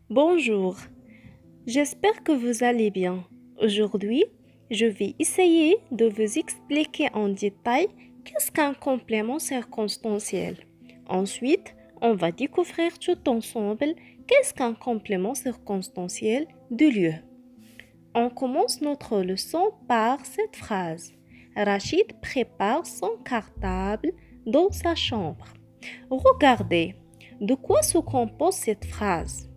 Bonjour, j'espère que vous allez bien. Aujourd'hui, je vais essayer de vous expliquer en détail qu'est-ce qu'un complément circonstanciel. Ensuite, on va découvrir tout ensemble qu'est-ce qu'un complément circonstanciel de lieu. On commence notre leçon par cette phrase. Rachid prépare son cartable dans sa chambre. Regardez, de quoi se compose cette phrase?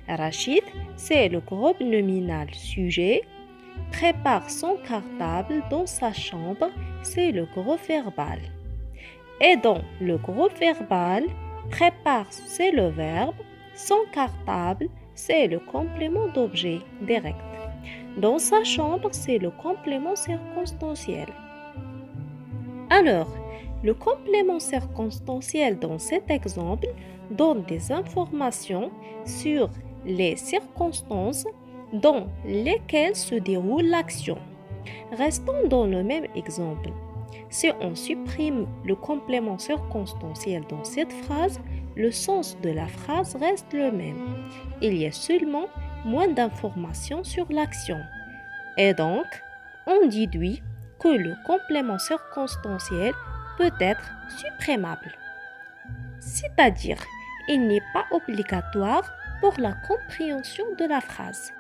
Rachid, c'est le groupe nominal sujet. Prépare son cartable dans sa chambre, c'est le groupe verbal. Et dans le groupe verbal, prépare, c'est le verbe. Son cartable, c'est le complément d'objet direct. Dans sa chambre, c'est le complément circonstanciel. Alors, le complément circonstanciel dans cet exemple donne des informations sur les circonstances dans lesquelles se déroule l'action. Restons dans le même exemple. Si on supprime le complément circonstanciel dans cette phrase, le sens de la phrase reste le même. Il y a seulement moins d'informations sur l'action. Et donc, on déduit que le complément circonstanciel peut être supprimable. C'est-à-dire, il n'est pas obligatoire pour la compréhension de la phrase.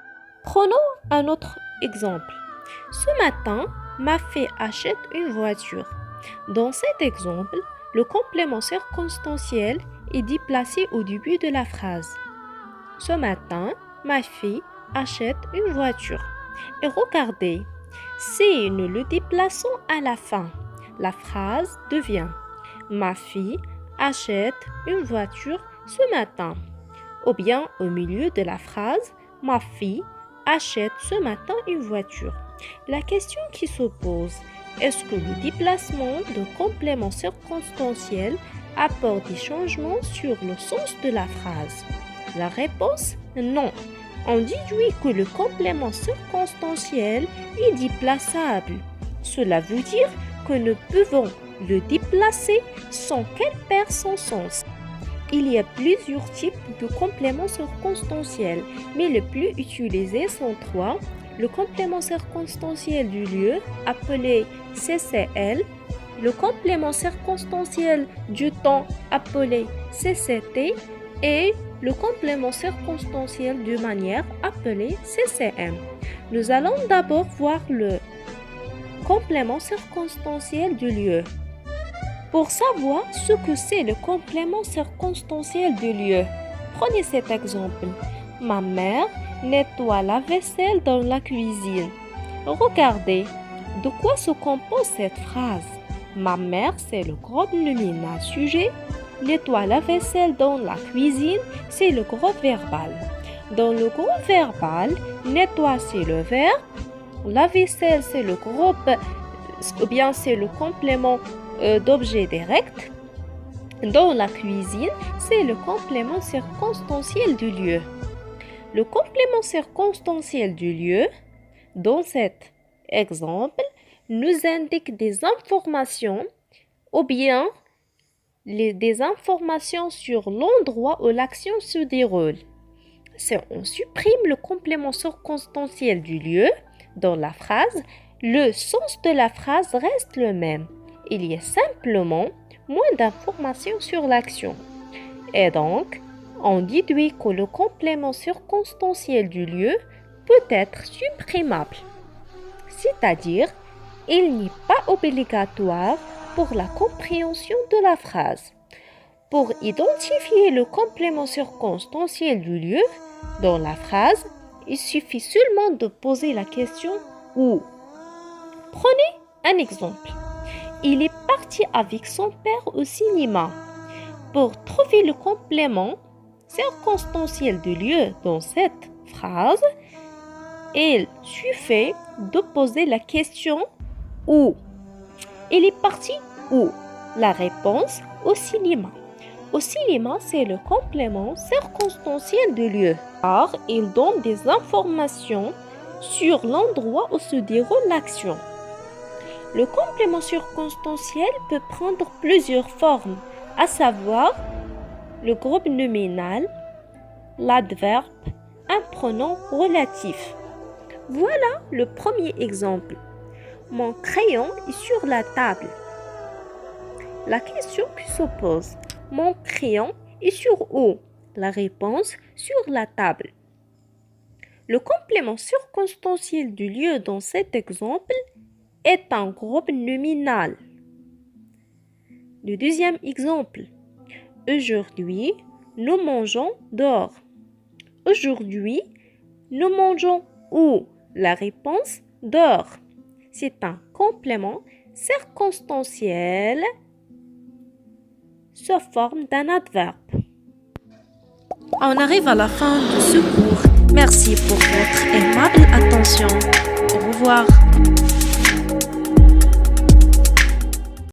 Prenons un autre exemple. Ce matin, ma fille achète une voiture. Dans cet exemple, le complément circonstanciel est déplacé au début de la phrase. Ce matin, ma fille achète une voiture. Et regardez, si nous le déplaçons à la fin, la phrase devient ma fille achète une voiture ce matin. Ou bien au milieu de la phrase, ma fille achète ce matin une voiture. La question qui se pose, est-ce que le déplacement de complément circonstanciel apporte des changements sur le sens de la phrase? La réponse, non. On déduit que le complément circonstanciel est déplaçable. Cela veut dire que nous pouvons le déplacer sans qu'elle perde son sens. Il y a plusieurs types de compléments circonstanciels, mais les plus utilisés sont trois. Le complément circonstanciel du lieu, appelé CCL, le complément circonstanciel du temps, appelé CCT, et le complément circonstanciel de manière, appelé CCM. Nous allons d'abord voir le complément circonstanciel du lieu. Pour savoir ce que c'est le complément circonstanciel du lieu, prenez cet exemple. Ma mère nettoie la vaisselle dans la cuisine. Regardez, de quoi se compose cette phrase? Ma mère, c'est le groupe nominal sujet. Nettoie la vaisselle dans la cuisine, c'est le groupe verbal. Dans le groupe verbal, nettoie, c'est le verbe. La vaisselle, c'est le groupe, ou bien c'est le complément d'objet direct. Dans la cuisine, c'est le complément circonstanciel du lieu. Le complément circonstanciel du lieu, dans cet exemple, nous indique des informations ou bien des informations sur l'endroit où l'action se déroule. Si on supprime le complément circonstanciel du lieu dans la phrase, le sens de la phrase reste le même. Il y a simplement moins d'informations sur l'action. Et donc, on déduit que le complément circonstanciel du lieu peut être supprimable. C'est-à-dire, il n'est pas obligatoire pour la compréhension de la phrase. Pour identifier le complément circonstanciel du lieu dans la phrase, il suffit seulement de poser la question où. Prenez un exemple. Il est parti avec son père au cinéma. Pour trouver le complément circonstanciel du lieu dans cette phrase, il suffit de poser la question où. Il est parti où? La réponse, au cinéma. Au cinéma, c'est le complément circonstanciel de lieu, car il donne des informations sur l'endroit où se déroule l'action. Le complément circonstanciel peut prendre plusieurs formes, à savoir le groupe nominal, l'adverbe, un pronom relatif. Voilà le premier exemple. Mon crayon est sur la table. La question qui s'oppose. Mon crayon est sur où? La réponse sur la table. Le complément circonstanciel du lieu dans cet exemple est un groupe nominal. Le deuxième exemple. Aujourd'hui, nous mangeons dehors. Aujourd'hui, nous mangeons où? La réponse dehors. C'est un complément circonstanciel sous forme d'un adverbe. On arrive à la fin de ce cours. Merci pour votre aimable attention. Au revoir.